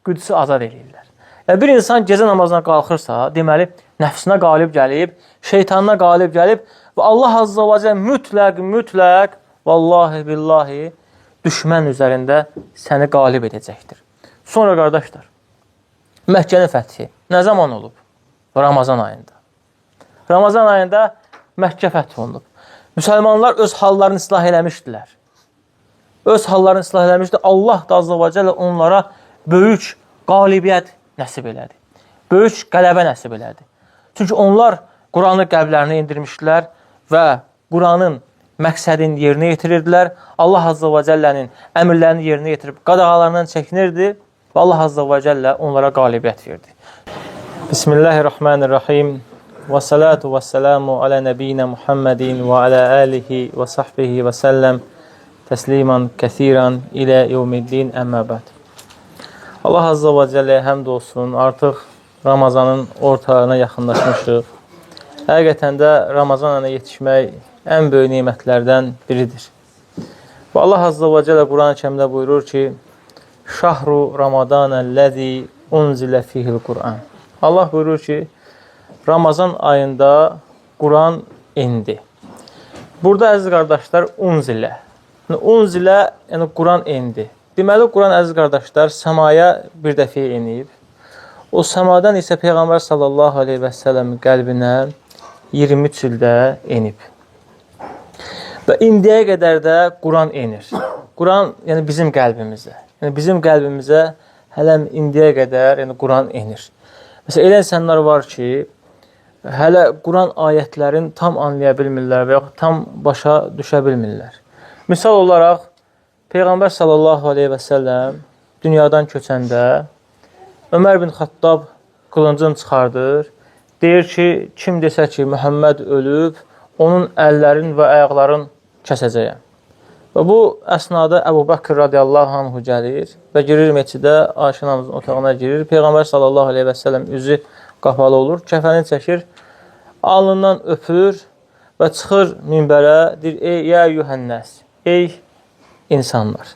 Qüdüsü azad edirlər. Yəni, bir insan gecə namazına qalxırsa, deməli, nəfsinə qalib gəlib, şeytanına qalib gəlib və Allah Azza və Cəllə mütləq, vallahi billahi, düşmən üzərində səni qalib edəcəkdir. Sonra, qardaşlar, Məkkənin fəthi nə zaman olub? Ramazan ayında. Ramazan ayında Məkkə fəth olunub. Müsəlmanlar öz hallarını islah eləmişdilər. Öz hallarını islah eləmişdi. Allah da Azza və Cəllə onlara böyük qalibiyyət nəsib elədi. Böyük qələbə nəsib elədi. Çünki onlar Quranı qəlblərinə indirmişdilər və Quranın məqsədini yerinə yetirirdilər. Allah Azza və Cəllənin əmrlərini yerinə yetirib qadağalarından çəkinirdi və Allah Azza və Cəllə onlara qalibiyyət verdi. Bismillahirrahmanirrahim. Və salatu və selamu alə nəbiyyina Muhammedin və alə alihi və sahbihi və səlləm təsliman kəsiran ilə yevmiddin əmmə bəd. Allah Azza və Cəlləyə həmd olsun. Artıq Ramazanın ortalarına yaxınlaşmışıq. Həqiqətən də Ramazan ayına yetişmək ən böyük nemətlərdən biridir. Və Allah Azza və Cəllə Quran-ı Kərimdə buyurur ki, Şahru Ramadanəl-ləzi unzilə fihil Quran. Allah buyurur ki, Ramazan ayında Quran indi. Burada əziz qardaşlar, unzilə. Unzilə, yəni Quran indi. Deməli, Quran əziz qardaşlar, səmaya bir dəfə inib. O səmadan isə Peyğəmbər sallallahu aleyhi və səlləm qəlbinə 23 ildə inib. Və indiyə qədər də Quran enir. Quran, yəni bizim qəlbimizə. Yəni bizim qəlbimizə hələ indiyə qədər yəni Quran enir. Məsələn, elə insanlar var ki, hələ Quran ayətlərini tam anlaya bilmirlər və yaxud tam başa düşə bilmirlər. Misal olaraq, Peyğəmbər sallallahu aleyhi və səlləm dünyadan köçəndə Ömər bin Xattab qılıncını çıxardır. Deyir ki, kim desə ki, Məhəmməd ölüb, onun əllərin və ayaqların kəsəcəyəm. Və bu əsnada Əbu Bəkr radiyallahu anhu gəlir və girir meçidə, Ayşə anamızın otağına girir. Peyğəmbər sallallahu aleyhi və səlləm üzü qapalı olur, kəfəni çəkir, alnından öpür və çıxır minbərə, deyir, ey yuhənnəs, ey insanlar.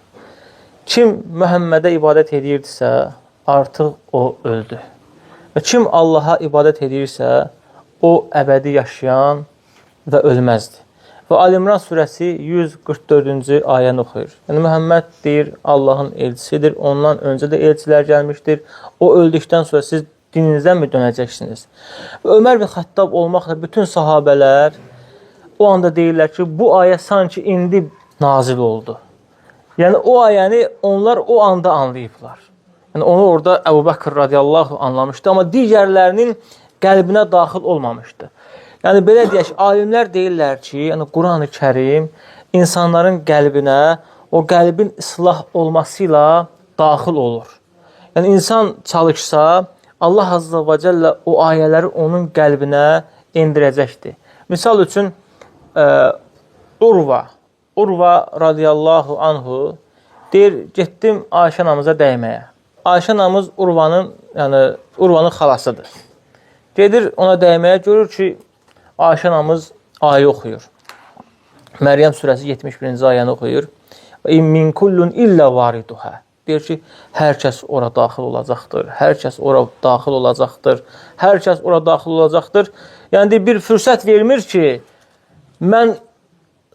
Kim Məhəmmədə ibadət edirdisə, artıq o öldü. Və kim Allaha ibadət edirsə, o əbədi yaşayan və ölməzdir. Və Al-İmran surəsi 144-cü ayəni oxuyur. Yəni, Məhəmməd deyir, Allahın elçisidir, ondan öncə də elçilər gəlmişdir. O öldükdən sonra siz dininizdən mi dönəcəksiniz? Və Ömər bin Xattab olmaqla bütün sahabələr o anda deyirlər ki, bu ayə sanki indi nazil oldu. Yəni, o ayəni onlar o anda anlayıblar. Yəni, onu orada Əbu Bəkr radiyallahu anlamışdı, amma digərlərinin qəlbinə daxil olmamışdı. Yəni, belə deyək, alimlər deyirlər ki, yəni, Quran-ı Kərim insanların qəlbinə, o qəlbin islah olması ilə daxil olur. Yəni, insan çalışsa, Allah Azza və Cəllə o ayələri onun qəlbinə endirəcəkdir. Misal üçün, Urva radiyallahu anhu deyir, getdim Ayşə anamıza dəyməyə. Ayşə anamız Urvanın xalasıdır. Gedir ona dəyməyə, görür ki, Ayşə anamız ayə oxuyur. Məryəm surəsi 71-ci ayəni oxuyur. İmmin kullun illə variduhə. Deyir ki, hər kəs ora daxil olacaqdır. Hər kəs ora daxil olacaqdır. Hər kəs ora daxil olacaqdır. Yəni, bir fürsət vermir ki, mən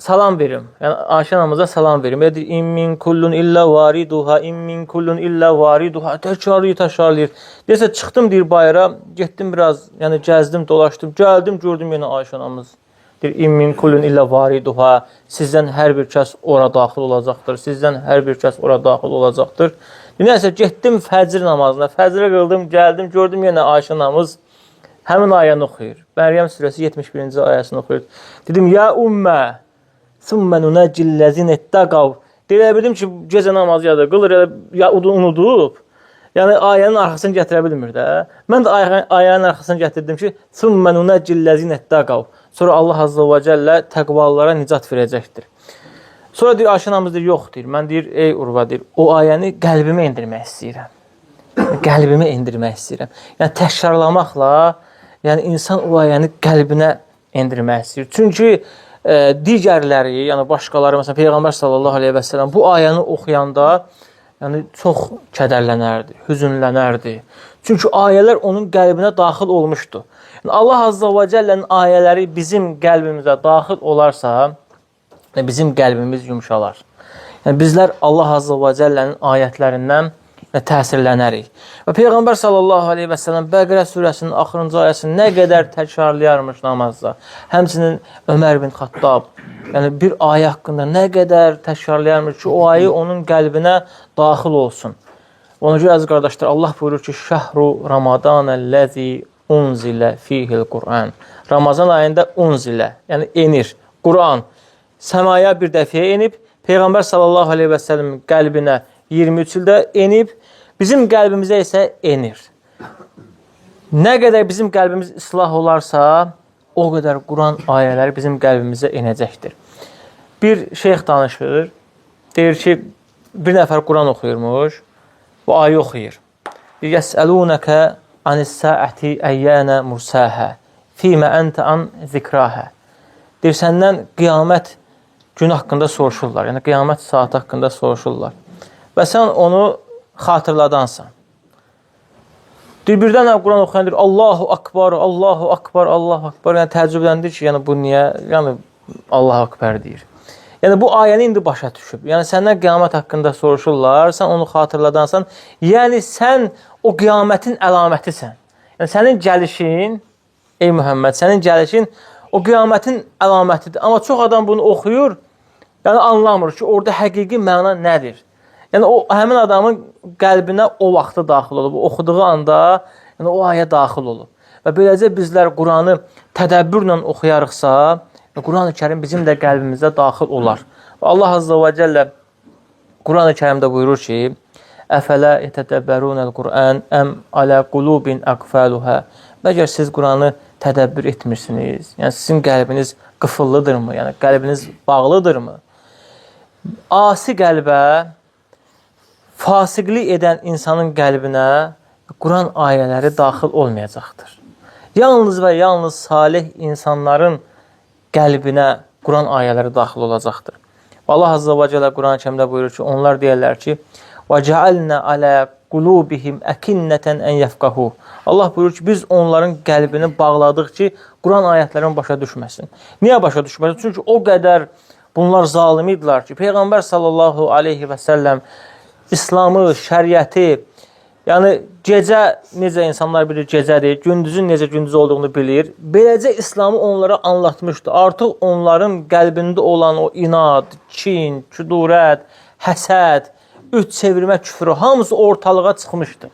salam verim. Yəni, Ayşə anamıza salam verim. Deyir, İmmin kullun illə variduhə, immin kullun illə variduhə. Təkrarlayır. Deyirsə, çıxdım, deyir, bayıra, getdim biraz, yəni gəzdim, dolaşdım, gəldim, gördüm yenə Ayşə anamız. Deyir, İmmin kullun illə variduhə, sizdən hər bir kəs ora daxil olacaqdır. Sizdən hər bir kəs ora daxil olacaqdır. Nəyəsə, getdim fəcr namazına, fəcrə qıldım, gəldim, gördüm yenə Ayşə anamız həmin ayəni oxuyur. Məryəm surəsi 71-ci ayəsini oxuyur. Dedim, ya ümmə, Sümmə nunəccillezin ettəqav. Deyə bildim ki, gecə namazı ya da qılır, ya unudub. Yəni, ayənin arxasını gətirə bilmir də. Mən də ayənin arxasını gətirdim ki, Sümmə nunəccillezin ettəqav. Sonra Allah Azza və Cəllə təqvalılara nicat verəcəkdir. Sonra deyir, Ayşə anamız deyir, yox deyir. Mən deyir, ey Urva deyir, o ayəni qəlbimə endirmək istəyirəm. Qəlbimə endirmək istəyirəm. Yəni, təkrarlamaqla, yəni insan o ayəni qəlbinə endirmək istəyir. Çünki digərləri, yəni başqaları, məsələn, Peyğəmbər sallallahu aleyhi və səlləm bu ayəni oxuyanda yəni çox kədərlənərdi, hüzünlənərdi. Çünki ayələr onun qəlbinə daxil olmuşdu. Yəni, Allah Azza və Cəllənin ayələri bizim qəlbimizə daxil olarsa, bizim qəlbimiz yumşalar. Yəni, bizlər Allah Azza və Cəllənin ayətlərindən təsirlənərik. Və Peyğəmbər sallallahu aleyhi və səlləm Bəqərə surəsinin axırıncı ayəsini nə qədər təkrarlayarmış namazda. Həmçinin Ömər bin Xattab, yəni bir ayə haqqında nə qədər təkrarlayarmış ki, o ayə onun qəlbinə daxil olsun. Ona görə əziz qardaşlar, Allah buyurur ki, Şəhru Ramadanəl-ləzi unzilə fihil Qur'an. Ramazan ayında unzilə, yəni enir. Qur'an səmaya bir dəfiyə enib, Peyğəmbər sallallahu aleyhi və səlləmin qəlbinə 23 ildə enib, bizim qəlbimizə isə enir. Nə qədər bizim qəlbimiz islah olarsa, o qədər Quran ayələri bizim qəlbimizə enəcəkdir. Bir şeyx danışır, deyir ki, bir nəfər Quran oxuyurmuş, bu ayə oxuyur. Yəsəlunəkə anis-səəti əyyənə mursəhə, fīmə əntə an zikrahə. Deyir, səndən qiyamət gün haqqında soruşurlar, yəni qiyamət saat haqqında soruşurlar. Və sən onu xatırladansan. Deyir, birdən Quran oxuyan deyir, Allahu Akbar, Allahu Akbar, Allahu Akbar. Yəni, təəccübləndir ki, yəni bu niyə? Yəni, Allahu Akbar deyir. Yəni, bu ayəni indi başa düşüb. Yəni, səndən qiyamət haqqında soruşurlar, sən onu xatırladansan. Yəni, sən o qiyamətin əlamətisən. Yəni, sənin gəlişin, ey Muhammed, sənin gəlişin o qiyamətin əlamətidir. Amma çox adam bunu oxuyur, yəni anlamır ki, orada həqiqi məna nədir? Yəni, o, həmin adamın qəlbinə o vaxtı daxil olub, oxuduğu anda yəni, o ayə daxil olub. Və beləcə bizlər Quranı tədəbbürlə oxuyarıqsa, Quran-ı Kərim bizim də qəlbimizə daxil olar. Və Allah Azza və Cəllə Quran-ı Kərimdə buyurur ki, Əfələ yətədəbbərunəl Qur'an əm alə qulubin əqfəluhə. Məgər siz Quranı tədəbbür etmirsiniz? Yəni, sizin qəlbiniz qıfıllıdırmı? Yəni, qəlbiniz bağlıdırmı? Asi qəlbə, fasiqlik edən insanın qəlbinə Quran ayələri daxil olmayacaqdır. Yalnız və yalnız salih insanların qəlbinə Quran ayələri daxil olacaqdır. Allah Azza və Cəllə Quran-ı Kərimdə buyurur ki, onlar deyərlər ki, وَجَعَلْنَا عَلَى قُلُوبِهِمْ أَكِنَّةً أَنْ يَفْقَهُوا. Allah buyurur ki, biz onların qəlbini bağladıq ki, Quran ayətlərini başa düşməsin. Niyə başa düşməsin? Çünki o qədər bunlar zalim idilər ki, Peyğəmbər sallallahu aleyhi və səlləm İslamı, şəriəti, yəni gecə necə insanlar bilir gecədir, gündüzün necə gündüz olduğunu bilir. Beləcə İslamı onlara anlatmışdı. Artıq onların qəlbində olan o inad, kin, küdurət, həsəd, üç çevirmə küfrü hamısı ortalığa çıxmışdı.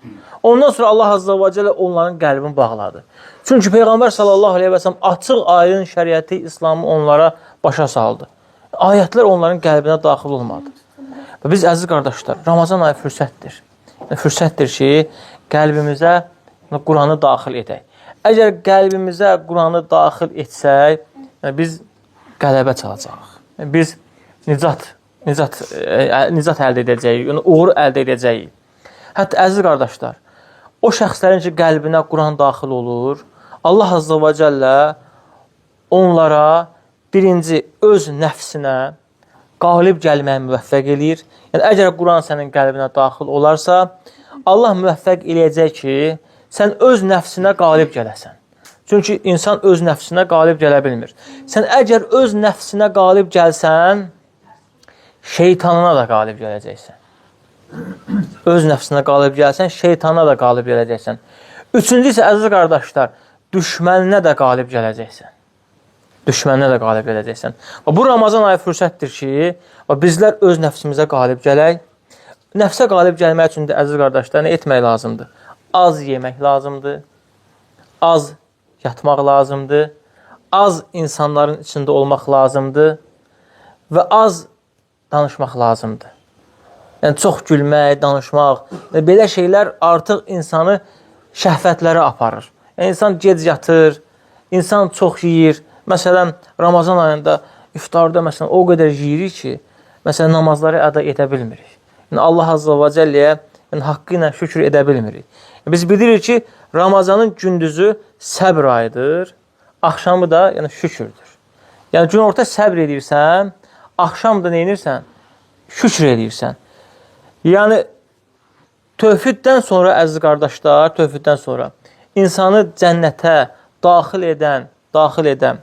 Ondan sonra Allah Azza və Cəllə onların qəlbini bağladı. Çünki Peyğəmbər sallallahu aleyhi və səlləm açıq aydın şəriəti, İslamı onlara başa saldı. Ayətlər onların qəlbinə daxil olmadı. Və biz əziz qardaşlar, Ramazan ayı fürsətdir. Fürsətdir ki, qəlbimizə Quranı daxil edək. Əgər qəlbimizə Quranı daxil etsək, biz qələbə çalacağıq. Biz nicat əldə edəcəyik, yəni uğur əldə edəcəyik. Hətta əziz qardaşlar, o şəxslərin ki, qəlbinə Quran daxil olur, Allah Azza və Cəllə onlara birinci öz nəfsinə qalib gəlməyə müvəffəq eləyir. Yəni, əgər Quran sənin qəlbinə daxil olarsa, Allah müvəffəq eləyəcək ki, sən öz nəfsinə qalib gələsən. Çünki insan öz nəfsinə qalib gələ bilmir. Sən əgər öz nəfsinə qalib gəlsən, şeytanına da qalib gələcəksən. Öz nəfsinə qalib gəlsən, şeytana da qalib gələcəksən. Üçüncü isə, əziz qardaşlar, düşməninə də qalib gələcəksən. Düşməninə də qalib gələcəksən. Və bu Ramazan ayı fürsətdir ki, bizlər öz nəfsimizə qalib gələk. Nəfsə qalib gəlmək üçün də, əziz qardaşlar, nə etmək lazımdır? Az yemək lazımdır, az yatmaq lazımdır, az insanların içində olmaq lazımdır və az danışmaq lazımdır. Yəni, çox gülmək, danışmaq, belə şeylər artıq insanı şəhvətlərə aparır. Yəni, insan gec yatır, insan çox yeyir. Məsələn, Ramazan ayında iftarda məsələn, o qədər yeyirik ki, məsələn, namazları əda edə bilmirik. Yəni, Allah Azza və Cəlləyə haqqı ilə şükür edə bilmirik. Biz bilirik ki, Ramazanın gündüzü səbr ayıdır, axşamı da şükürdür. Yəni, gün orta səbr edirsən, axşam da nə edirsən? Şükür edirsən. Yəni, Tövhiddən sonra, əziz qardaşlar, tövhiddən sonra insanı cənnətə daxil edən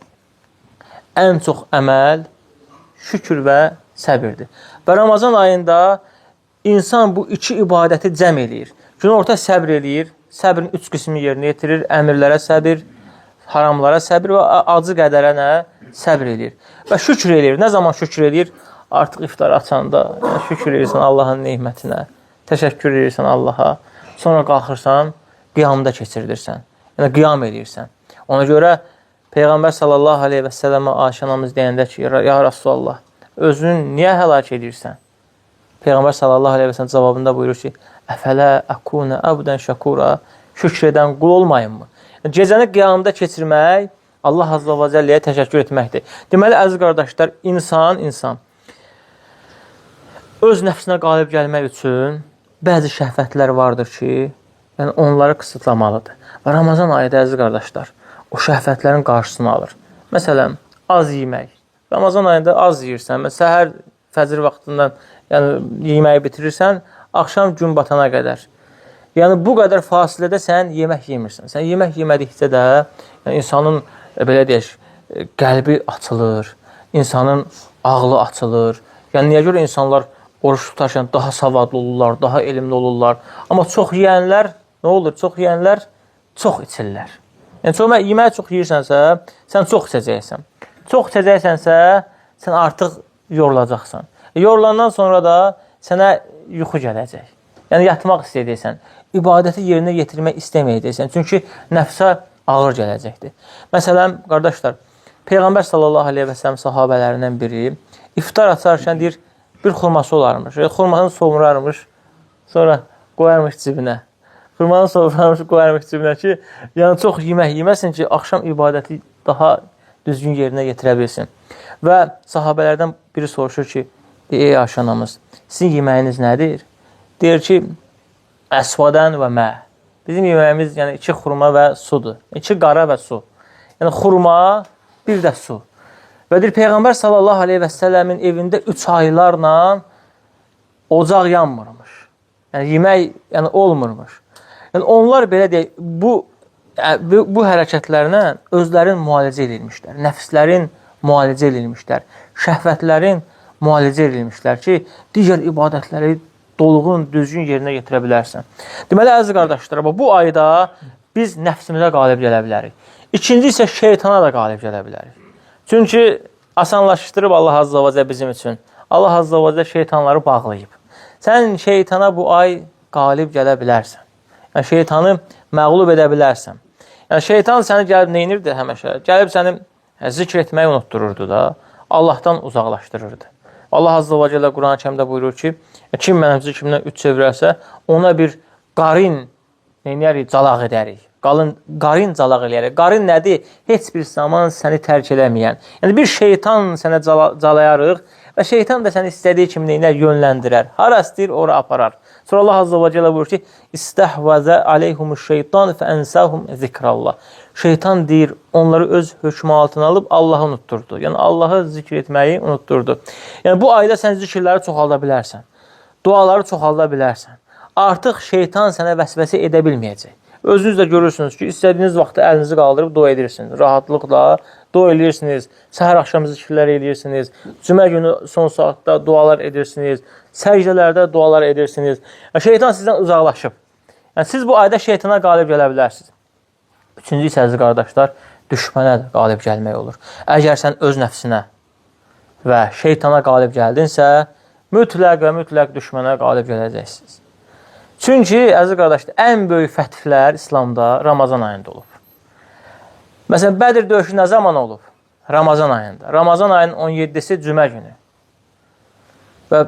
ən çox əməl şükür və səbirdir. Və Ramazan ayında insan bu iki ibadəti cəm eləyir. Günorta səbr eləyir, səbrin 3 qismi yerinə yetirir, əmirlərə səbir, haramlara səbir və acı qədərə səbr eləyir. Və şükür eləyir. Nə zaman şükür eləyir? Artıq iftar açanda şükür eləyirsən Allahın neymətinə, təşəkkür eləyirsən Allaha, sonra qalxırsan, qiyamda keçirilirsən, yəni qiyam eləyirsən. Ona görə Peyğəmbər sallallahu aleyhi və səlləmə Ayşə anamız deyəndə ki, ya Rasulallah, özünü niyə həlak edirsən? Peyğəmbər sallallahu aleyhi və səlləm cavabında buyurur ki, əfələ əkunə əbdən şəkura, şükr edən qul olmayınmı? Yəni, gecəni qiyamda keçirmək, Allah azza və cəlləyə təşəkkür etməkdir. Deməli, əziz qardaşlar, insan öz nəfsinə qalib gəlmək üçün bəzi şəhvətlər vardır ki, yəni onları qısıtlamalıdır. Və Ramazan ayında, əziz qardaşlar, o şəhvətlərin qarşısını alır. Məsələn, az yemək. Ramazan ayında az yeyirsən, səhər fəcr vaxtından yeməyi bitirirsən, axşam gün batana qədər. Yəni, bu qədər fasilədə sən yemək yemirsən. Sən yemək yemədikcə də insanın, belə deyək, qəlbi açılır, insanın ağlı açılır. Yəni, niyə görə insanlar oruç tutarkən daha savadlı olurlar, daha elmli olurlar. Amma çox yeyənlər, nə olur? Çox yeyənlər çox içirlər. Yəni, yeməyi çox yeyirsənsə, sən çox içəcəksən. Çox içəcəksənsə, sən artıq yorulacaqsan. Yorulandan sonra da sənə yuxu gələcək. Yəni, yatmaq istəyəcəksən. İbadəti yerinə yetirmək istəməyəcəksən. Çünki nəfsə ağır gələcəkdir. Məsələn, qardaşlar, Peyğəmbər sallallahu aleyhi və səlləm sahabələrindən biri iftar açarkən deyir, bir xurması olarmış. Xurmasını soğurarmış, sonra qoyarmış cibinə. Xurmanı soğurarmış, qoyarmış cibinə ki, yəni çox yemək yeməsin ki, axşam ibadəti daha düzgün yerinə yetirə bilsin. Və sahabələrdən biri soruşur ki, ey Ayşə anamız, sizin yeməyiniz nədir? Deyir ki, əsvadən və mə. Bizim yeməyimiz 2 xurma və sudur. 2 qara və su. Yəni xurma, bir də su. Və deyir, Peyğəmbər sallallahu aleyhi və səlləmin evində 3 aylarla ocaq yanmırmış. Yəni yemək olmurmuş. Yəni onlar belə deyək, bu hərəkətlərlə özlərin müalicə edilmişlər, nəfslərin müalicə edilmişlər, şəhvətlərin müalicə edilmişlər ki, digər ibadətləri dolğun, düzgün yerinə yetirə bilərsən. Deməli, əziz qardaşlar, bu ayda biz nəfsimizə qalib gələ bilərik. İkinci isə şeytana da qalib gələ bilərik. Çünki asanlaşdırıb Allah azza və cəllə bizim üçün. Allah azza və cəllə şeytanları bağlayıb. Sən şeytana bu ay qalib gələ bilərsən. Yəni, şeytanı məğlub edə bilərsən. Yəni, şeytan səni gəlib neynirdi həməşə? Gəlib səni zikr etməyi unuttururdu da, Allahdan uzaqlaşdırırdı. Allah azza və cəllə Quran-ı Kərimdə buyurur ki, kim mənim zikrimdən üç çevirərsə, ona bir qarin calaq edərik. Qarin calaq eləyərik. Qarin nədir? Heç bir zaman səni tərk eləməyən. Yəni, bir şeytan sənə calayarıq və şeytan da səni istədiyi kimi yönləndirər. Hara istəyir, ora aparar. Sonra Allah azza və cəllə buyurur ki, İstəhvəzə aleyhumuş şeytan fəənsəhum zikrallah. Şeytan deyir, onları öz hökmü altına alıb Allahı unutturdu. Yəni, Allahı zikr etməyi unutturdu. Yəni, bu ayda sən zikirləri çoxalda bilərsən. Duaları çoxalda bilərsən. Artıq şeytan sənə vəsvəsə edə bilməyəcək. Özünüz də görürsünüz ki, istədiyiniz vaxtda əlinizi qaldırıb dua edirsiniz. Rahatlıqla dua edirsiniz. Səhər axşam zikirlər edirsiniz. Cümə günü son saatda dualar edirsiniz. Səcdələrdə dualar edirsiniz. Şeytan sizdən uzaqlaşıb. Yəni, siz bu ayda şeytana qalib gələ bilərsiniz. Üçüncü isə, əziz qardaşlar, düşmənə də qalib gəlmək olur. Əgər sən öz nəfsinə və şeytana qalib gəldinsə, mütləq düşmənə qalib gələcəksiniz. Çünki, əziz qardaşlar, ən böyük fəthlər İslamda Ramazan ayında olub. Məsələn, Bədir döyüşü nə zaman olub? Ramazan ayında. Ramazan ayının 17-si cümə günü. Və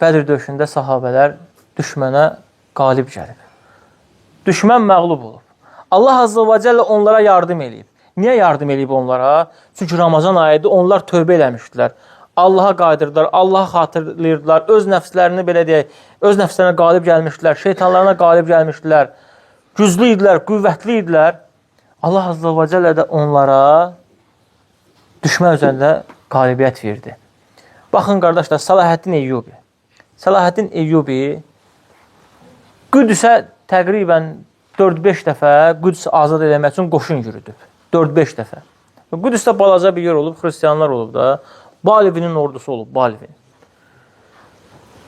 Bədir döyüşündə sahabələr düşmənə qalib gəlib. Düşmən məğlub olub. Allah azza və cəllə onlara yardım eləyib. Niyə yardım eləyib onlara? Çünki Ramazan ayında onlar tövbə eləmişdilər. Allaha qayıdırdılar, Allaha xatırlayırdılar, öz nəfslərini belə deyək, öz nəfslərinə qalib gəlmişdilər, şeytanlarına qalib gəlmişdilər, güclü idilər, qüvvətli idilər. Allah azza və cəllə də onlara düşmən üzərində qalibiyyət verdi. Baxın, qardaşlar, Salahaddin Eyyubi. Salahaddin Eyyubi Qüdüsə təqribən 4-5 dəfə Qüdüsü azad eləmək üçün qoşun yürüdüb. 4-5 dəfə. Qüdüsdə balaca bir yer olub, xristiyanlar olub da. Balivinin ordusu olub, Balivin.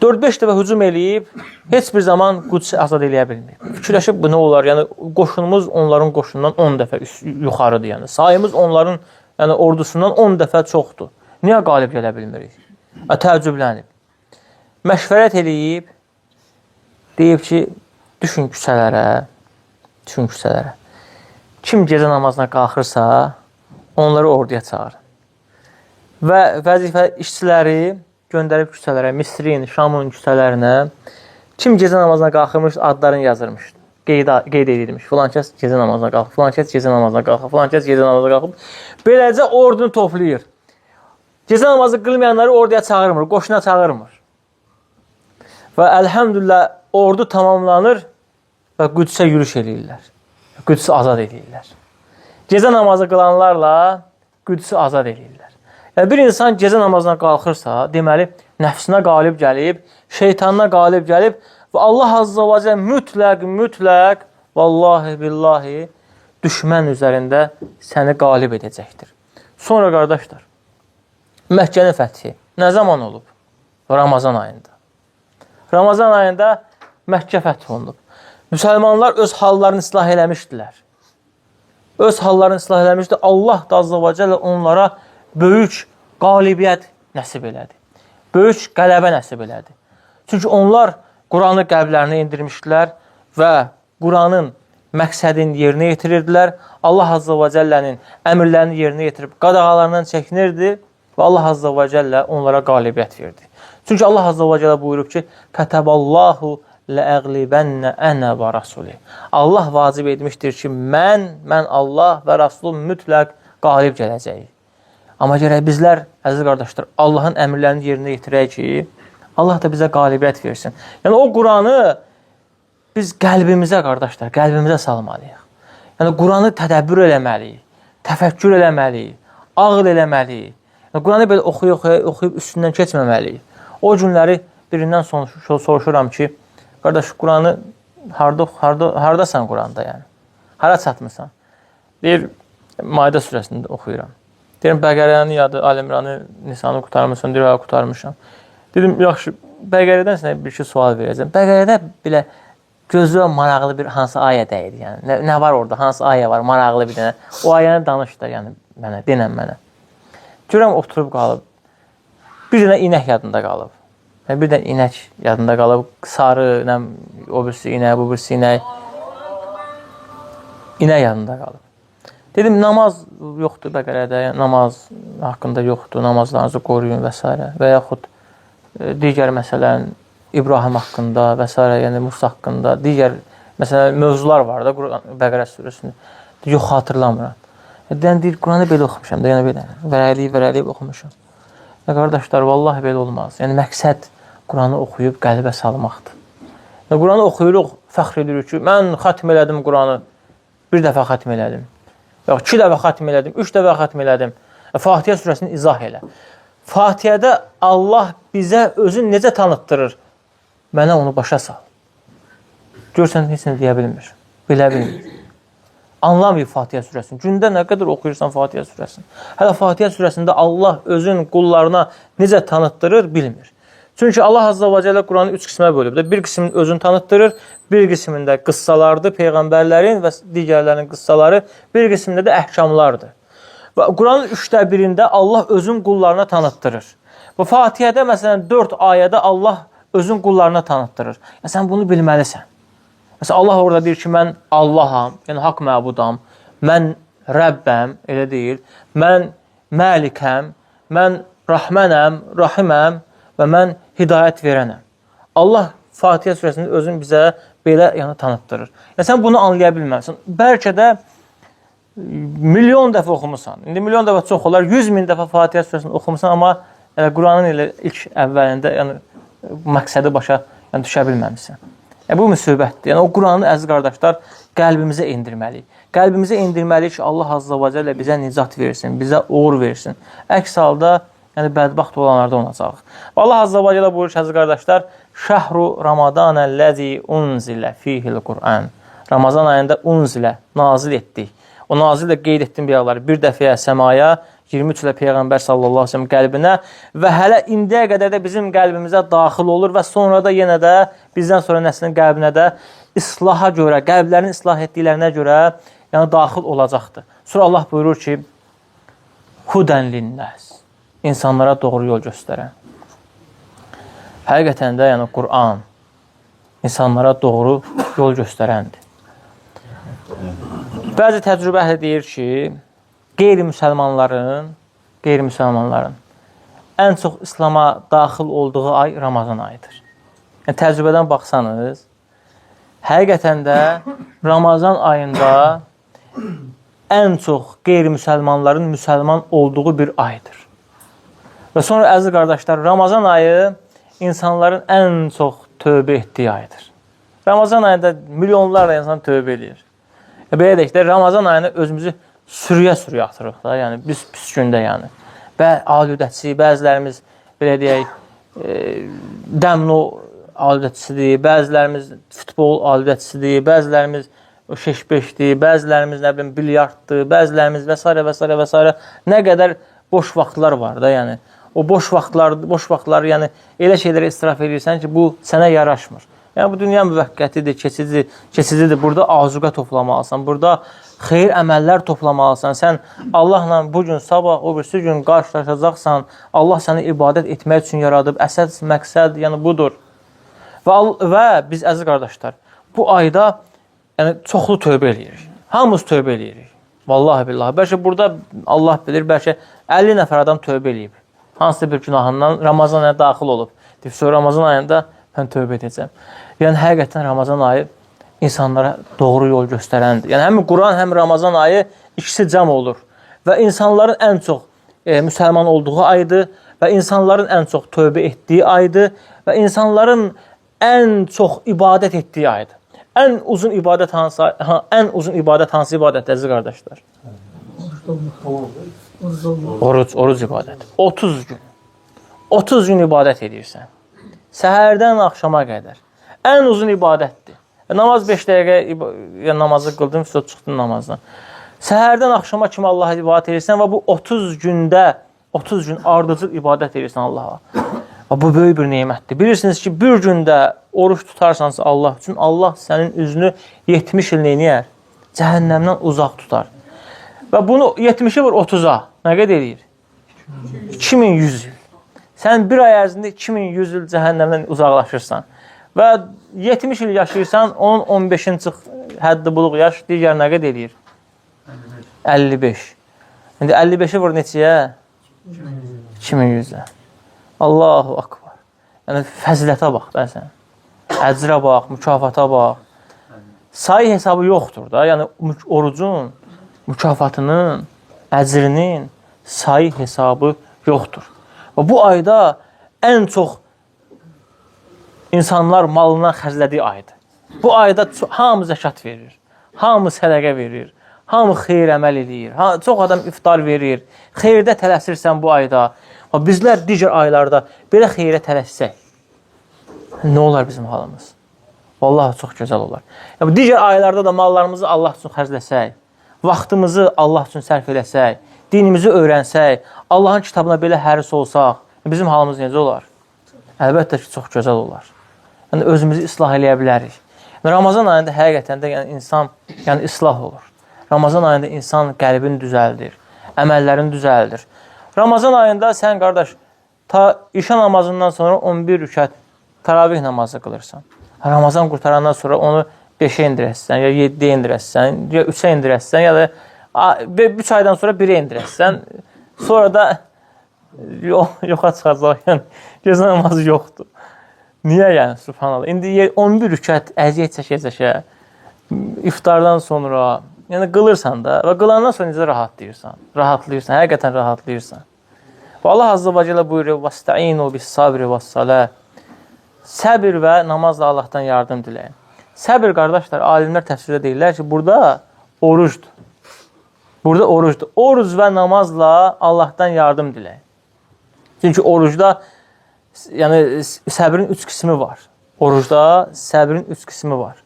4-5 dəfə hücum eləyib, heç bir zaman Qüdüsü azad eləyə bilməyib. Fikirləşib, bu nə olar? Yəni, qoşunumuz onların qoşunundan 10 dəfə yuxarıdır. Yəni, sayımız onların ordusundan 10 dəfə çoxdur. Niyə qalib gələ bilmirik? Təəccüblənib. Məşvərət eləyib, deyib ki, düşün küçələrə. Kim gecə namazına qalxırsa, onları orduya çağırın. Və vəzifə işçiləri göndərib küçələrə, Misrin, Şamın küçələrinə kim gecə namazına qalxırmış, adlarını yazırmış. Qeyd edilmiş. Filan kəs gecə namazına qalxır, filan kəs gecə namazına qalxır, filan kəs gecə namazına qalxır. Beləcə ordunu toplayır. Gecə namazı qılmayanları orduya çağırmır, qoşuna çağırmır. Və əlhəmdülillah ordu tamamlanır və Qüdüsə yürüş eləyirlər. Qüdüsü azad eləyirlər. Gecə namazı qılanlarla Qüdüsü azad eləyirlər. Yəni, bir insan gecə namazına qalxırsa, deməli, nəfsinə qalib gəlib, şeytanına qalib gəlib və Allah Azza və Cəllə mütləq, vallahi billahi, düşmən üzərində səni qalib edəcəkdir. Sonra, qardaşlar, Məkkənin fəthi nə zaman olub? Ramazan ayında. Ramazan ayında Məkkə fəth olunub. Müsəlmanlar öz hallarını islah eləmişdilər. Öz hallarını islah eləmişdi. Allah da Azza və Cəllə onlara böyük qalibiyyət nəsib elədi. Böyük qələbə nəsib elədi. Çünki onlar Quranı qəlblərinə indirmişdilər və Quranın məqsədini yerinə yetirirdilər. Allah Azza və Cəllənin əmrlərini yerinə yetirib qadağalarından çəkinirdi və Allah Azza və Cəllə onlara qalibiyyət verdi. Çünki Allah Azza və Cəllə buyurub ki, Kətəballahu ləəqlibənnə ənə və rəsulü. Allah vacib etmişdir ki, mən Allah və Rasulun mütləq qalib gələcəyik. Amma gərək bizlər, əziz qardaşlar, Allahın əmrlərini yerinə yetirək ki, Allah da bizə qalibiyyət versin. Yəni, o Quranı biz qəlbimizə, qardaşlar, qəlbimizə salmalıyıq. Yəni, Quranı tədəbbür eləməliyik, təfəkkür eləməliyik, ağıl eləməliyik. Yəni, Quranı belə oxuyub üstündən keçməməliyik. O günləri birindən soruşuram ki, qardaş, Quranı hardasan Quranda, yəni? Hara çatmısan? Deyir, Maidə surəsində oxuyuram. Deyirəm, Bəqərəni yadı, Alimranı, Nisanı qutarmışam, deyir, qutarmışam. Dedim, yaxşı, Bəqərədən sənə bir şey sual verəcəm. Bəqərədə belə gözlə maraqlı bir hansı ayə dəyir, yəni. Nə var orada, hansı ayə var, maraqlı bir dənə. O ayəni danış da, yəni, denən mənə. Görəm, oturub qalıb. Bir dənə inək yadında qalıb. Bir dənə inək yadında qalıb. Sarı, o birisi inək, bu birisi inək. İnək yadında qalıb. Dedim, namaz yoxdur Bəqərədə, namaz haqqında yoxdur, namazlarınızı qoruyun və s. Və yaxud digər məsələn, İbrahim haqqında və s. Yəni Musa haqqında, digər məsələn, mövzular var da Bəqərə surəsində. Yox, xatırlamıram. Deyir, Quranı belə oxumuşam da, yəni belə vərəliyib oxumuşam. Və qardaşlar, vallahi belə olmaz. Yəni, məqsəd Quranı oxuyub qəlbə salmaqdır. Quranı oxuyuruq, fəxr edirik ki, mən xatm elədim Quranı, bir dəfə xatm elədim. Yox, 2 dəfə xatm elədim, 3 dəfə xatm elədim. Fatihə surəsini izah elə. Fatihədə Allah bizə özünü necə tanıtdırır? Mənə onu başa sal. Görsən, heç nə deyə bilmir. Bilə bilmir. Anlamayıb Fatihə surəsini. Gündə nə qədər oxuyursan Fatihə surəsini. Hələ Fatihə surəsində Allah özün qullarına necə tanıtdırır, bilmir. Çünki Allah Azza və Cəllə Quranı 3 qismə bölüb. Bir qismini özünü tanıtdırır, bir qismində qıssalardır, peyğəmbərlərin və digərlərinin qıssaları, bir qismində də əhkamlardır. Və Quranın 1/3-də Allah özün qullarına tanıtdırır. Və Fatihədə məsələn 4 ayədə Allah özün qullarına tanıtdırır. Yəni, sən bunu bilməlisən. Məsələn, Allah orada deyir ki, mən Allaham, yəni haqq məbudam, mən Rəbbəm, elə deyil, mən Məlikəm, mən Rəhmənəm, Rahiməm və mən hidayət verənəm. Allah Fatihə surəsində özün bizə belə tanıtdırır. Yəni, sən bunu anlaya bilməlisən. Bəlkə də milyon dəfə oxumusan. İndi milyon dəfə çox olar, 100.000 dəfə Fatihə surəsini oxumusan, amma Quranın ilə ilk əvvəlində məqsədi başa düşə bilməmişsən. Bu müsibətdir. Yəni, o Quranı, əziz qardaşlar, qəlbimizə indirməliyik. Qəlbimizə indirməliyik ki, Allah Azza və Cəllə bizə nicat versin, bizə uğur versin. Əks halda, bədbəxt olanlarda olacaq. Allah Azza və Cəllə buyurur ki, əziz qardaşlar, Şəhru Ramadanəl-ləzi unzilə fihil Qur'an. Ramazan ayında unzilə, nazil etdik. O nazil də qeyd etdim bir ayları. Bir dəfəyə səmaya, 23 ilə Peyğəmbər sallallahu aleyhi ve sellem qəlbinə və hələ indiyə qədər də bizim qəlbimizə daxil olur və sonra da yenə də bizdən sonra nəslin qəlbinə də islaha görə, qəlblərini islah etdiklərinə görə yəni daxil olacaqdır. Sonra Allah buyurur ki, Hudən linnəs, insanlara doğru yol göstərən. Həqiqətən də yəni Qur'an insanlara doğru yol göstərəndir. Bəzi təcrübə əhli deyir ki, qeyri-müsəlmanların ən çox İslama daxil olduğu ay Ramazan ayıdır. Yəni, təcrübədən baxsanız, həqiqətən də Ramazan ayında ən çox qeyri-müsəlmanların müsəlman olduğu bir aydır. Və sonra əziz qardaşlar, Ramazan ayı insanların ən çox tövbə etdiyi aydır. Ramazan ayında milyonlarla insan tövbə edir. Belə deyək də, Ramazan ayını özümüzü sürüyə atırıq da, yəni biz pis gündə yəni. Alüdəçisi, bəzilərimiz belə deyək, dəmno alüdəçisidir, bəzilərimiz futbol alüdəçisidir, bəzilərimiz şeş-beşdir, bəzilərimiz nə bilim bilyarddır, bəzilərimiz və s. Nə qədər boş vaxtlar var da, yəni. O boş vaxtları yəni elə şeylərə israf edirsən ki, bu sənə yaraşmır. Yəni, bu dünya müvəqqətidir, keçicidir. Burada azuqə toplamalısan, burada xeyir əməllər toplamalısan. Sən Allahla bugün, sabah, o birisi gün qarşılaşacaqsan. Allah səni ibadət etmək üçün yaradıb. Əsas məqsəd yəni budur. Və biz, əziz qardaşlar, bu ayda yəni, çoxlu tövbə edirik. Hamımız tövbə edirik. Vallahi billahi. Bəlkə burada Allah bilir, bəlkə 50 nəfər adam tövbə edib. Hansı bir günahından Ramazan ayına daxil olub. Sonra Ramazan ayında mən tövbə edəcəm. Yəni, həqiqətən Ramazan ayı insanlara doğru yol göstərəndir. Yəni, həm Quran, həm Ramazan ayı ikisi cəm olur. Və insanların ən çox müsəlman olduğu aydır və insanların ən çox tövbə etdiyi aydır və insanların ən çox ibadət etdiyi aydır. Ən uzun ibadət hansı ibadət, əziz qardaşlar? Oruc ibadət. 30 gün. 30 gün ibadət edirsən. Səhərdən axşama qədər. Ən uzun ibadətdir. Namaz 5 dəqiqə namazı qıldım, sonra çıxdın namazdan. Səhərdən axşama kimi Allaha ibadət edirsən və bu 30 gün ardıcıl ibadət edirsən Allaha. Bu böyük bir nemətdir. Bilirsiniz ki, bir gündə oruç tutarsansa Allah üçün, Allah sənin üzünü 70 il neyniyər? Cəhənnəmdən uzaq tutar. Və bunu 70'i vur 30'a. Nə qədər edir? 2100 il. Sən bir ay ərzində 2100 il cəhənnəmdən uzaqlaşırsan. Və 70 il yaşayırsan, onun 15-ci həddi buluq yaş digər nə qədər edir? 55. İndi 55'i vur neçəyə? 2100'ə. Allahu akbar. Yəni, fəzilətə bax da sən. Əcrə bax, mükafata bax. Sayı hesabı yoxdur da. Yəni, orucun, mükafatının, əcrinin sayı hesabı yoxdur. Və bu ayda ən çox insanlar malından xərclədiyi aydır. Bu ayda hamı zəkat verir, hamı sədəqə verir, hamı xeyir əməl edir, çox adam iftar verir. Xeyirdə tələsirsən bu ayda. Bizlər digər aylarda belə xeyrə tələssək, nə olar bizim halımız? Vallahi çox gözəl olar. Digər aylarda da mallarımızı Allah üçün xərcləsək, vaxtımızı Allah üçün sərf eləsək, dinimizi öyrənsək, Allahın kitabına belə həris olsaq, bizim halımız necə olar? Əlbəttə ki, çox gözəl olar. Yəni, özümüzü islah eləyə bilərik. Ramazan ayında həqiqətən də insan islah olur. Ramazan ayında insan qəlbini düzəldir, əməllərini düzəldir. Ramazan ayında sən, qardaş, işə namazından sonra 11 rükət təravih namazı qılırsan. Ramazan qurtarandan sonra onu 5'ə indirəsən, ya 7'ə indirəsən, ya 3'ə indirəsən, ya da 3 aydan sonra 1'ə indirəsən. Sonra da yoxa çıxacaq, yəni gecə namazı yoxdur. Niyə yəni, subhanallah? İndi 11 rükət əziyyət çəkə-çəkə, iftardan sonra, yəni qılırsan da və qılandan sonra necə rahatlıyırsan, həqiqətən rahatlıyırsan. Və Allah Azza və Cəllə buyuruyor, وَاسْتَعِينُوا بِالصَّبْرِ وَالصَّلَاةِ Səbir və namazla Allahdan yardım diləyin. Səbir, qardaşlar, alimlər təfsirdə deyirlər ki, burada orucdur. Burada orucdur. Oruc və namazla Allahdan yardım diləyin. Çünki orucda yəni səbrin 3 qismi var. Orucda səbrin 3 qismi var.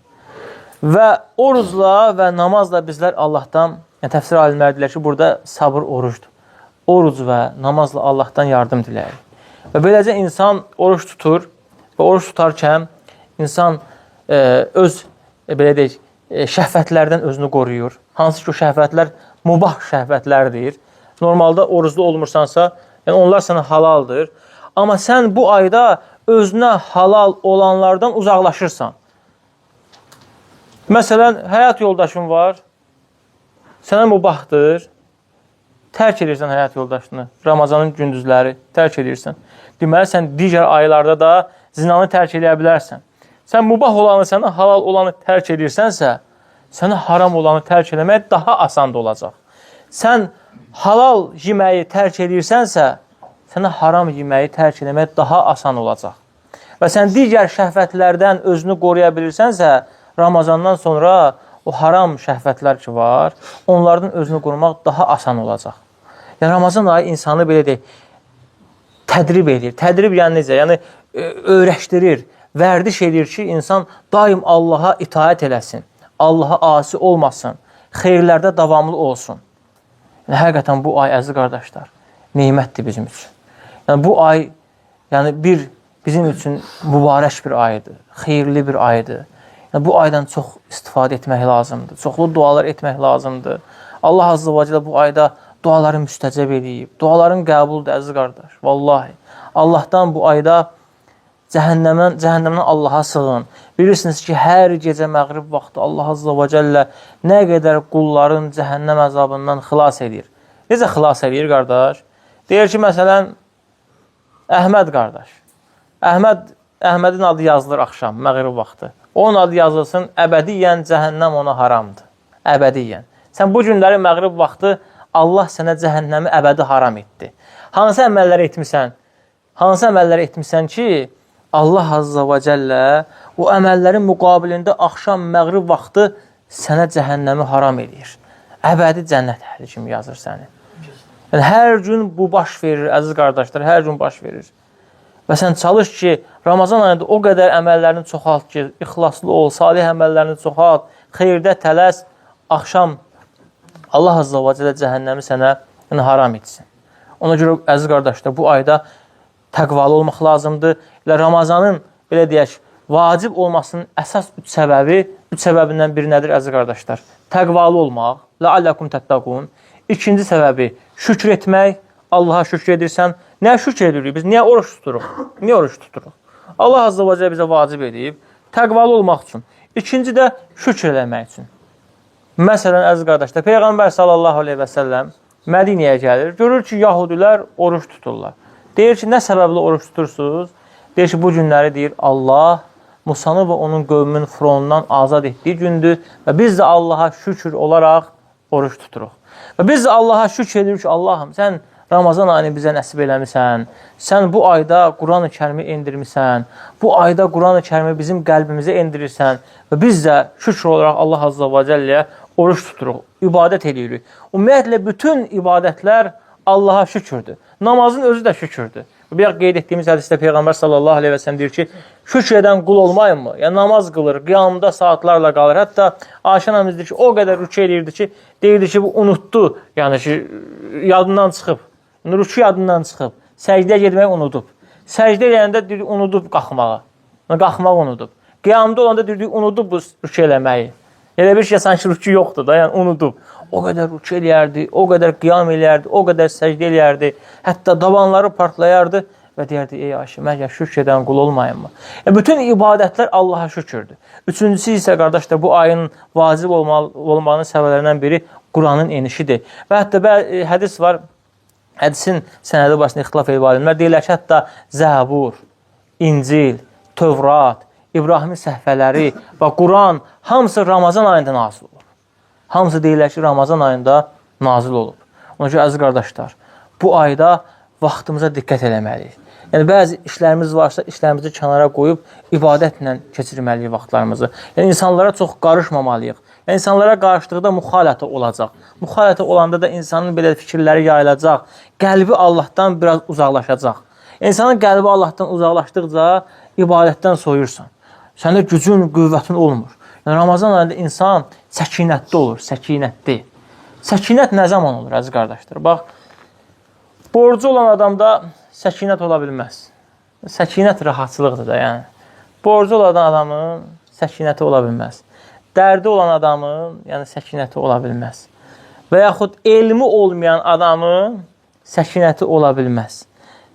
Və orucla və namazla bizlər Allahdan, yəni təfsir alimləri deyirlər ki, burada sabır orucdur. Oruc və namazla Allahdan yardım diləyirik. Və beləcə insan oruç tutur və oruç tutarkən insan öz, belə deyək, şəhvətlərdən özünü qoruyur. Hansı ki, o şəhvətlər mubah şəhvətlərdir. Normalda oruclu olmursansa, yəni onlar sənə halaldır. Amma sən bu ayda özünə halal olanlardan uzaqlaşırsan. Məsələn, həyat yoldaşın var, sənə mubahdır, tərk edirsən həyat yoldaşını, Ramazanın gündüzləri tərk edirsən. Deməli, sən digər aylarda da zinanı tərk edə bilərsən. Sən mubah olanı, sənə halal olanı tərk edirsənsə, sənə haram olanı tərk eləmək daha asan da olacaq. Sən halal yeməyi tərk edirsənsə, sənə haram yeməyi tərk eləmək daha asan olacaq. Və sən digər şəhvətlərdən özünü qoruya bilirsənsə, Ramazandan sonra o haram şəhvətlər ki var, onlardan özünü qorumaq daha asan olacaq. Yəni, Ramazan ayı insanı belə deyək, tədrib edir. Tədrib yəni necə? Yəni, öyrəşdirir, vərdiş edir ki, insan daim Allaha itaət eləsin, Allaha asi olmasın, xeyirlərdə davamlı olsun. Yəni, həqiqətən bu ay, əziz qardaşlar, neymətdir bizim üçün. Yəni, bu ay bizim üçün mübarək bir aydır, xeyirli bir aydır. Yəni, bu aydan çox istifadə etmək lazımdır, çoxlu dualar etmək lazımdır. Allah Azza və Cəllə bu ayda duaları müstəcəb edib, duaların qəbuldur, əziz qardaş, vallahi. Allahdan bu ayda cəhənnəmdən Allaha sığın. Bilirsiniz ki, hər gecə məğrib vaxtı Allah Azza və Cəllə nə qədər qulların cəhənnəm əzabından xilas edir. Necə xilas edir, qardaş? Deyir ki, məsələn, Əhməd qardaş. Əhmədin adı yazılır axşam, məğrib vaxtı. Onun adı yazılsın, əbədiyyən cəhənnəm ona haramdır. Əbədiyyən. Sən bu günləri məğrib vaxtı Allah sənə cəhənnəmi əbədi haram etdi. Hansı əməlləri etmisən? Hansı əməlləri etmisən ki, Allah Azza və Cəllə o əməllərin müqabilində axşam məğrib vaxtı sənə cəhənnəmi haram edir. Əbədi cənnət əhli kimi yazır səni. Yəni, hər gün bu baş verir, əziz qardaşlar, hər gün baş verir. Və sən çalış ki, Ramazan ayında o qədər əməllərini çoxalt ki, ixlaslı ol, salih əməllərini çoxalt, xeyirdə tələs, axşam Allah Azza və Cəllə cəhənnəmi sənə haram etsin. Ona görə, əziz qardaşlar, bu ayda təqvalı olmaq lazımdır. Ramazanın, belə deyək, vacib olmasının əsas üç səbəbindən biri nədir, əziz qardaşlar? Təqvalı olmaq, ləalləkum təttəqun. İkinci səbəbi, şükür etmək, Allaha şükür edirsən. Nəyə şükür edirik? Biz niyə oruç tuturuq? Niyə oruç tuturuq? Allah Azza və Cəllə bizə vacib edib, təqvalı olmaq üçün. İkinci də şükür eləmək üçün. Məsələn, əziz qardaşlar, Peyğəmbər sallallahu aleyhi və səlləm Mədinəyə gəlir, görür ki, yahudilər oruç tuturlar. Deyir ki, nə səbəblə oruç tutursunuz? Deyir ki, bu günləri deyir, Allah Musanı və onun qövmünün fronundan azad etdiyi gündür və biz də Allaha şükür olaraq oruç tuturuq. Və biz də Allaha şükür edirik ki, Allahım, sən Ramazan ayını bizə nəsib eləmisən, sən bu ayda Quran-ı Kərimi endirmisən, bu ayda Quran-ı Kərimi bizim qəlbimizə endirirsən və biz də şükür olaraq Allah Azza və Cəlləyə oruç tuturuq, ibadət edirik. Ümumiyyətlə, bütün ibadətlər Allaha şükürdür. Namazın özü də şükürdür. Bir qeyd etdiyimiz hədisdə Peyğəmbər sallallahu aleyhi və səlləm deyir ki, şükür edən qul olmayın mı? Yəni, namaz qılır, qiyamda saatlarla qalır. Hətta Ayşə anamız deyir ki, o qədər rükü edirdi ki, deyirdi ki, bu unutdu, yəni ki, yadından çıxıb. Rükü yadından çıxıb, səcdəyə getməyi unudub. Səcdə eləyəndə unudub qalxmağı. Qalxmaq unudub. Qiyamda olanda unudub bu rükü eləməyi. Elə bir şey, sanki rükü yoxdur da, yəni unudub. O qədər rükü eləyərdi, o qədər qiyam eləyərdi, o qədər səcdə eləyərdi. Hətta dabanları partlayardı və deyərdi, ey Ayşə, məgər şükür edən qul olmayın mı? Bütün ibadətlər Allaha şükürdür. Üçüncüsü isə, qardaşlar, bu ayın vacib olmağının səbəblərindən biri Quranın enişidir. Və hətta hədis var, hədisin sənədi başında ixtilaf edib alimlər. Deyirlər ki, hətta Zəbur, İncil, Tövrat, İbrahimin səhvələri və Quran hamısı Ramazan ayında nazil olur. Hamısı deyirlər ki, Ramazan ayında nazil olub. Ona görə, əziz qardaşlar, bu ayda vaxtımıza diqqət eləməliyik. Yəni, bəzi işlərimiz varsa, işlərimizi kənara qoyub, ibadətlə keçirməliyik vaxtlarımızı. Yəni, insanlara çox qarışmamalıyıq. Yəni, insanlara qarışdıqda müxalətə olacaq. Müxalətə olanda da insanın belə fikirləri yayılacaq. Qəlbi Allahdan biraz uzaqlaşacaq. İnsanın qəlbi Allahdan uzaqlaşdıqca ibadətdən soyursan. Səndə gücün, qüvvətin olmur. Yəni, Ramazan ayında insan səkinətli olur, səkinətli. Səkinət nə zaman olur, əziz qardaşlar? Bax, borcu olan adamda səkinət ola bilməz. Səkinət rahatçılıqdır da, yəni. Borcu olan adamın səkinəti ola bilməz. Dərdi olan adamın, yəni səkinəti ola bilməz. Və yaxud elmi olmayan adamın səkinəti ola bilməz.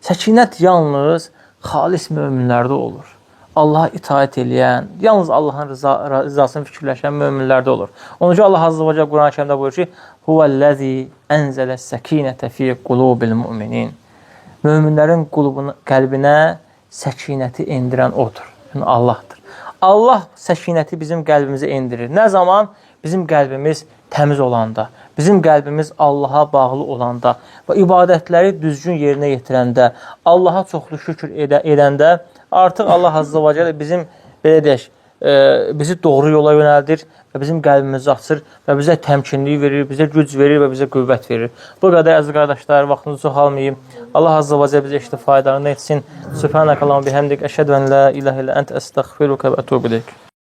Səkinət yalnız xalis möminlərdə olur. Allaha itaət eləyən, yalnız Allahın rızasını fikirləşən möminlərdə olur. Onun üçün Allah Azza və Cəllə Quran-ı Kərimdə buyurur ki: "Huvəl-ləzi ənzələs-səkinətə fi qulubil-mu'minin." Möminlərin qəlbinə səkinəti endirən odur. Yəni Allahdır. Allah səkinəti bizim qəlbimizə endirir. Nə zaman? Bizim qəlbimiz təmiz olanda, bizim qəlbimiz Allaha bağlı olanda və ibadətləri düzgün yerinə yetirəndə, Allaha çoxlu şükür edəndə artıq Allah Azza və Cəllə bizim, belə deyək, bizi doğru yola yönəldir və bizim qəlbimizi açır və bizə təmkinlik verir, bizə güc verir və bizə qüvvət verir. Bu qədər əziz qardaşlar, vaxtınızı çoxalmayayım. Allah Azza və Cəllə bizə eşitib faydalarını etsin. Subhanəkallahumma bihamdik, əşhədu en la ilahe illə ente, estəğfiruke və etûbü ileyk.